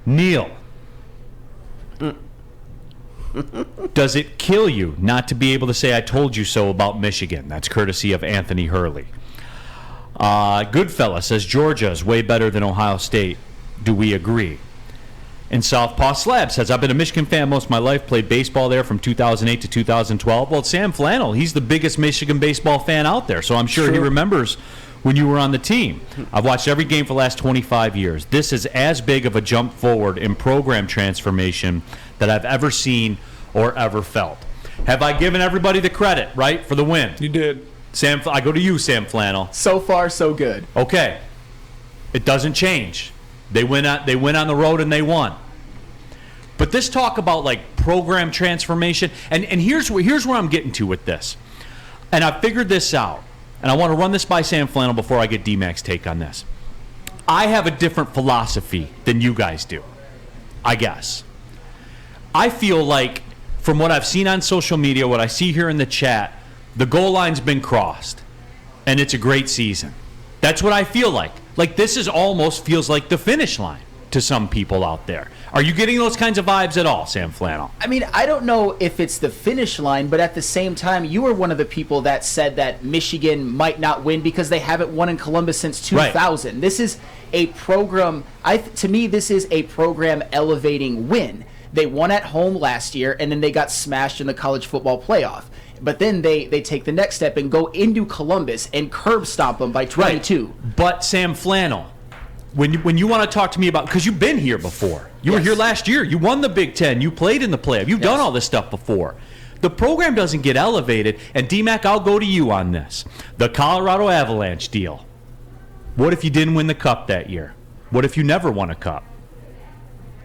Neil, does it kill you not to be able to say I told you so about Michigan? That's courtesy of Anthony Hurley. Goodfella says Georgia is way better than Ohio State. Do we agree? And Southpaw Slab says, I've been a Michigan fan most of my life, played baseball there from 2008 to 2012. Well, Sam Flannel, he's the biggest Michigan baseball fan out there, so I'm sure he remembers when you were on the team. I've watched every game for the last 25 years. This is as big of a jump forward in program transformation that I've ever seen or ever felt. Have I given everybody the credit, right, for the win? You did. Sam, I go to you, Sam Flannel. So far, so good. Okay. It doesn't change. They went on the road and they won. But this talk about like program transformation, and here's where I'm getting to with this. And I figured this out. And I want to run this by Sam Flannel before I get D-Mac's take on this. I have a different philosophy than you guys do, I guess. I feel like, from what I've seen on social media, what I see here in the chat, the goal line's been crossed, and it's a great season. That's what I feel like. Like, this is almost feels like the finish line to some people out there. Are you getting those kinds of vibes at all, Sam Flannel? I mean, I don't know if it's the finish line, but at the same time, you were one of the people that said that Michigan might not win because they haven't won in Columbus since 2000. Right. This is a program, to me, this is a program elevating win. They won at home last year, and then they got smashed in the college football playoff. But then they take the next step and go into Columbus and curb stomp them by 22. Right. But Sam Flannel, when you want to talk to me about, because you've been here before. You were here last year. You won the Big Ten. You played in the playoff. You've done all this stuff before. The program doesn't get elevated. And D-Mac, I'll go to you on this. The Colorado Avalanche deal. What if you didn't win the cup that year? What if you never won a cup?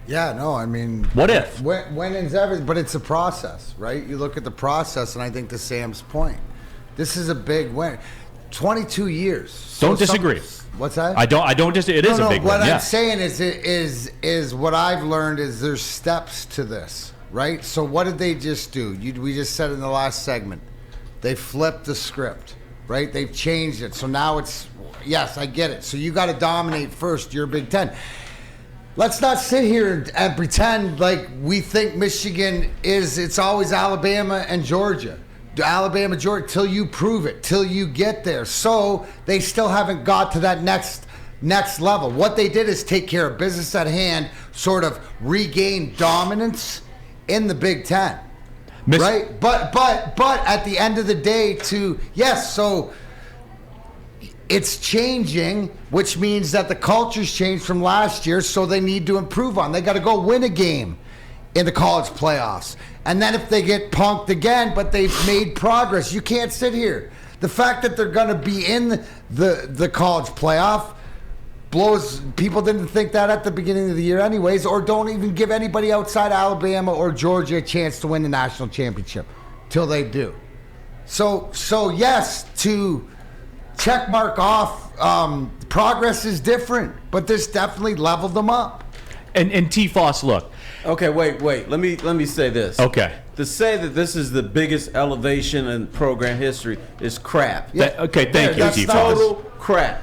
Yeah, no, I mean... What if? Winning's everything, but it's a process, right? You look at the process, and I think to Sam's point, this is a big win. 22 years. Don't disagree. What's that? I don't disagree. It is a big win. What I'm saying is what I've learned is there's steps to this, right? So what did they just do? We just said in the last segment, they flipped the script, right? They've changed it. So now it's, yes, I get it. So you got to dominate first. You're Big Ten. Let's not sit here and pretend like we think Michigan it's always Alabama and Georgia. Alabama, Georgia, till you prove it, till you get there. So they still haven't got to that next level. What they did is take care of business at hand, sort of regain dominance in the Big Ten, right? But at the end of the day, so it's changing, which means that the culture's changed from last year, so they need to improve on. They got to go win a game in the college playoffs. And then if they get punked again, but they've made progress, you can't sit here. The fact that they're going to be in the college playoff blows. People didn't think that at the beginning of the year anyways, or don't even give anybody outside Alabama or Georgia a chance to win the national championship till they do. So yes, to check mark off, progress is different, but this definitely leveled them up. And T-Foss, look. Okay, wait. Let me say this. Okay. To say that this is the biggest elevation in program history is crap. Yeah. Okay, thank you, T-Foss. That's total crap.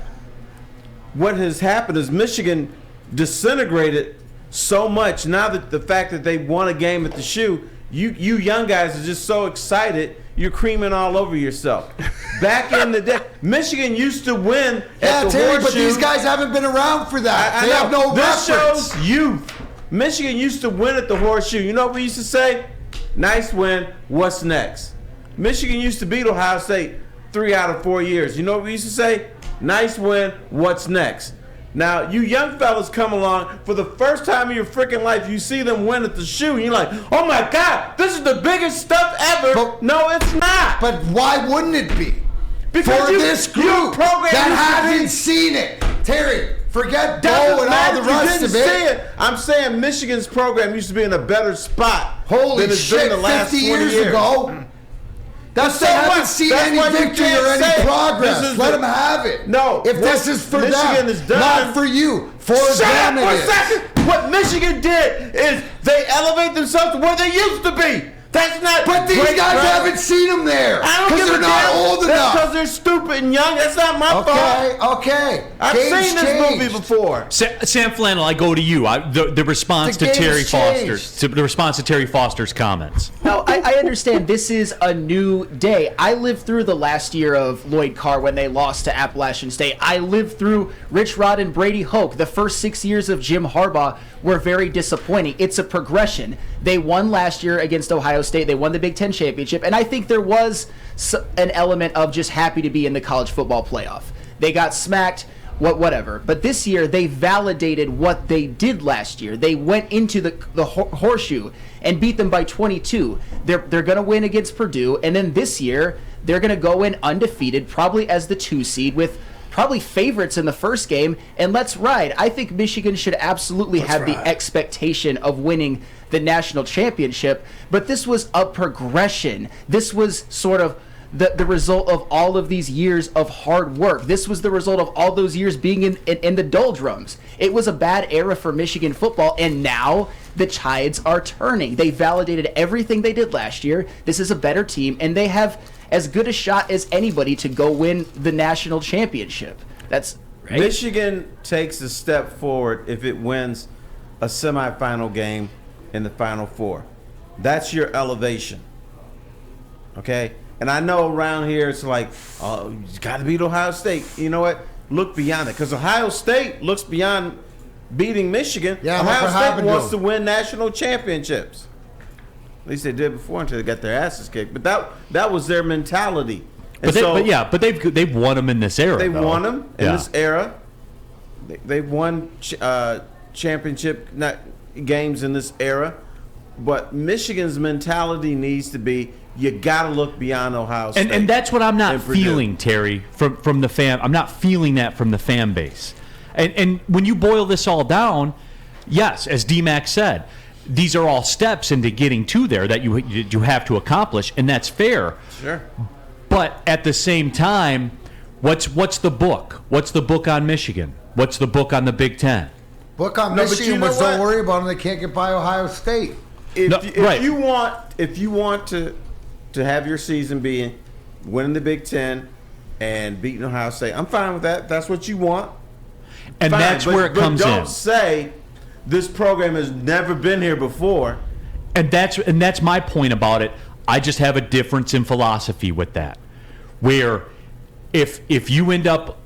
What has happened is Michigan disintegrated so much. Now that the fact that they won a game at the shoe, you young guys are just so excited, you're creaming all over yourself. Back in the day, Michigan used to win at the Horseshoe. But these guys haven't been around for that. They have no This reference. shows youth. Michigan used to win at the Horseshoe. You know what we used to say? Nice win. What's next? Michigan used to beat Ohio State 3 out of 4 years. You know what we used to say? Nice win. What's next? Now, you young fellas come along, for the first time in your freaking life, you see them win at the shoe, and you're like, oh my God, this is the biggest stuff ever. But, no, it's not. But why wouldn't it be? Because for this group that hasn't seen it. Terry, forget Bo and all the rest of it. I'm saying Michigan's program used to be in a better spot. Holy than it's shit, been the last 50 20 years ago. That's they haven't seen any victory or any progress. Let them have it. No. If this is for Michigan them, is done. not for you. For them it is. What Michigan did is they elevate themselves to where they used to be. That's not. But these great guys growth. haven't seen them there. I don't because give they're a not damn. old That's enough. because they're stupid and young. That's not my fault. Okay. I've Game's seen this changed. movie before. Sam Flannel, I go to you. The response The to game Terry has changed. Foster's comments. Now, I understand this is a new day. I lived through the last year of Lloyd Carr when they lost to Appalachian State. I lived through Rich Rod and Brady Hoke. The first 6 years of Jim Harbaugh were very disappointing. It's a progression. They won last year against Ohio State. They won the Big Ten championship. And I think there was an element of just happy to be in the college football playoff. They got smacked. Whatever. But this year, they validated what they did last year. They went into the horseshoe and beat them by 22. They're going to win against Purdue. And then this year, they're going to go in undefeated, probably as the 2 seed, with probably favorites in the first game. And let's ride. I think Michigan should absolutely have the expectation of winning the national championship. But this was a progression. This was sort of the result of all of these years of hard work. This was the result of all those years being in the doldrums. It was a bad era for Michigan football, and now the tides are turning. They validated everything they did last year. This is a better team, and they have as good a shot as anybody to go win the national championship. That's right. Michigan takes a step forward if it wins a semifinal game in the Final Four. That's your elevation. Okay? And I know around here it's like, oh, you got to beat Ohio State. You know what? Look beyond it. Because Ohio State looks beyond beating Michigan. Yeah, Ohio look what happened State to wants to them. win national championships. At least they did before until they got their asses kicked. But that was their mentality. And But they've won them in this era. they though. won them in Yeah. this era. They've won championship games in this era. But Michigan's mentality needs to be, you got to look beyond Ohio State. And that's what I'm not and Purdue. feeling, Terry, from the fan. I'm not feeling that from the fan base. And when you boil this all down, yes, as D-Mac said, these are all steps into getting to there that you have to accomplish, and that's fair. Sure. But at the same time, what's the book? What's the book on Michigan? What's the book on the Big Ten? Book on No, but Michigan you know was don't what? worry about them. They can't get by Ohio State. If you want to have your season be winning the Big Ten and beating Ohio State, I'm fine with that. That's what you want. And Fine, that's where it comes but don't in. say this program has never been here before. And that's my point about it. I just have a difference in philosophy with that. Where if you end up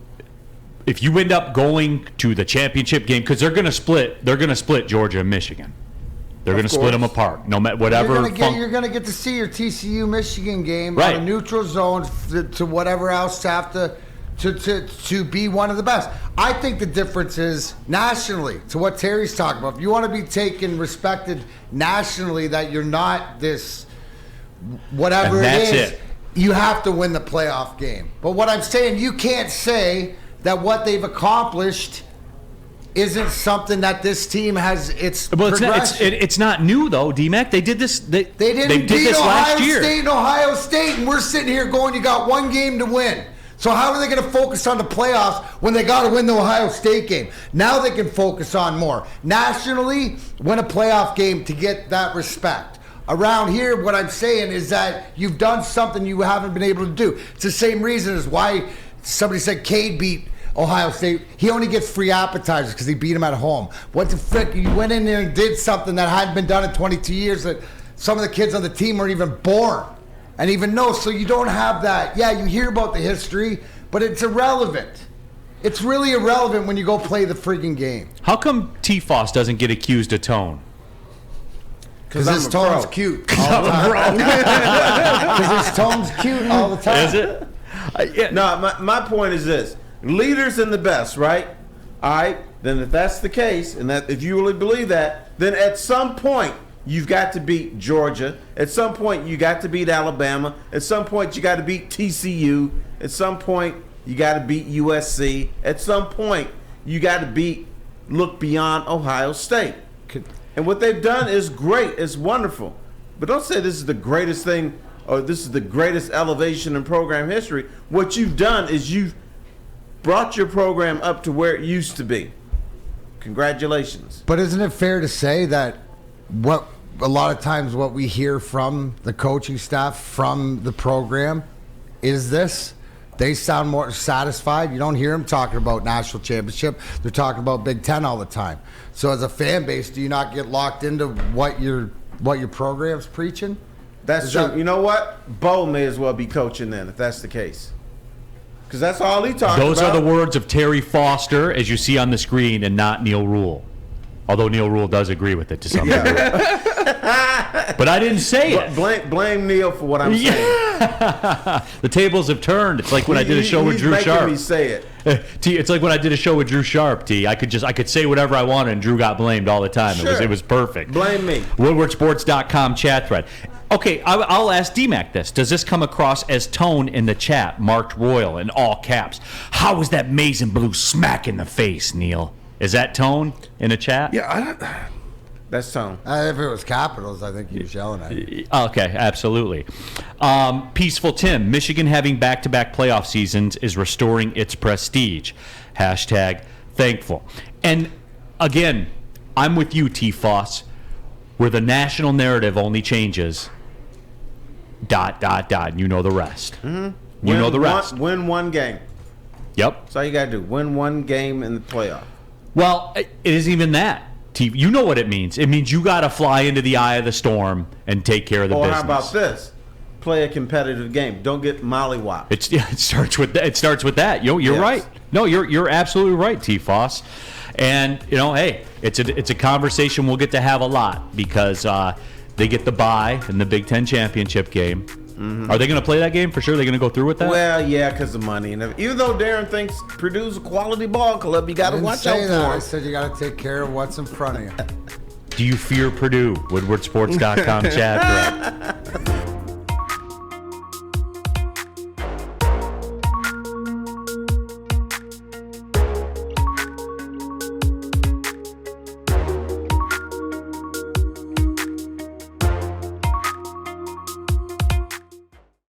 going to the championship game, because they're going to split Georgia and Michigan. They're going to split them apart, no matter whatever. You're going to get to see your TCU Michigan game Right. on a neutral zone to whatever else have to be one of the best. I think the difference is nationally, to what Terry's talking about. If you want to be taken, respected nationally, that you're not this whatever And that's it is, it. you have to win the playoff game. But what I'm saying, you can't say that what they've accomplished isn't something that this team has. It's Well, progression. it's not new though, D-Mac. They did this. They They did beat this Ohio last year. State and Ohio State, and we're sitting here going, you got one game to win. So how are they going to focus on the playoffs when they got to win the Ohio State game? Now they can focus on more. Nationally, win a playoff game to get that respect. Around here, what I'm saying is that you've done something you haven't been able to do. It's the same reason as why somebody said Cade beat Ohio State. He only gets free appetizers because he beat him at home. What the frick? You went in there and did something that hadn't been done in 22 years that some of the kids on the team weren't even born and even know. So you don't have that. Yeah, you hear about the history, but it's irrelevant. It's really irrelevant when you go play the freaking game. How come T-Foss doesn't get accused of tone? Because his I'm a tone's pro. cute all the time. Because his tone's cute all the time. Is it? Yeah. No, my point is this. Leaders in the best, right? All right. Then if that's the case, and that if you really believe that, then at some point you've got to beat Georgia. At some point you got to beat Alabama. At some point you got to beat TCU. At some point you got to beat USC. At some point you got to look beyond Ohio State. And what they've done is great. It's wonderful. But don't say this is the greatest thing or this is the greatest elevation in program history. What you've done is you've brought your program up to where it used to be. Congratulations. But isn't it fair to say that what a lot of times what we hear from the coaching staff, from the program, is this. They sound more satisfied. You don't hear them talking about national championship. They're talking about Big Ten all the time. So as a fan base, do you not get locked into what your program's preaching? That's true. You know what? Bo may as well be coaching then, if that's the case. Because that's all he talks about. Those are the words of Terry Foster, as you see on the screen, and not Neil Rule. Although Neil Rule does agree with it to some degree. But I didn't say it. Blame Neil for what I'm saying. The tables have turned. It's like when I did a show with Drew Sharp. He's making me say it. T, it's like when I did a show with Drew Sharp, T. I could say whatever I wanted, and Drew got blamed all the time. Sure. It was perfect. Blame me. WoodwardSports.com chat thread. Okay, I'll ask DMAC this. Does this come across as tone in the chat, marked Royal in all caps? How was that maize and blue smack in the face, Neil? Is that tone in the chat? Yeah, that's tone. If it was Capitals, I think he was yelling at you. Okay, absolutely. Peaceful Tim, Michigan having back-to-back playoff seasons is restoring its prestige. Hashtag thankful. And again, I'm with you, T-Foss, where the national narrative only changes ... and you know the rest. Mm-hmm. You know the rest. Win one game. Yep. That's all you got to do. Win one game in the playoff. Well, it isn't even that. You know what it means. It means you got to fly into the eye of the storm and take care of the business. Or how about this? Play a competitive game. Don't get mollywopped. It starts with that. It starts with that. You're Yes. right. No, you're absolutely right, T-Foss. And hey, it's a conversation we'll get to have a lot because they get the bye in the Big Ten championship game. Mm-hmm. Are they going to play that game for sure? They're going to go through with that? Well, yeah, because of money. And even though Darren thinks Purdue's a quality ball club, you got to watch out for him. I said you got to take care of what's in front of you. Do you fear Purdue? WoodwardSports.com chat thread.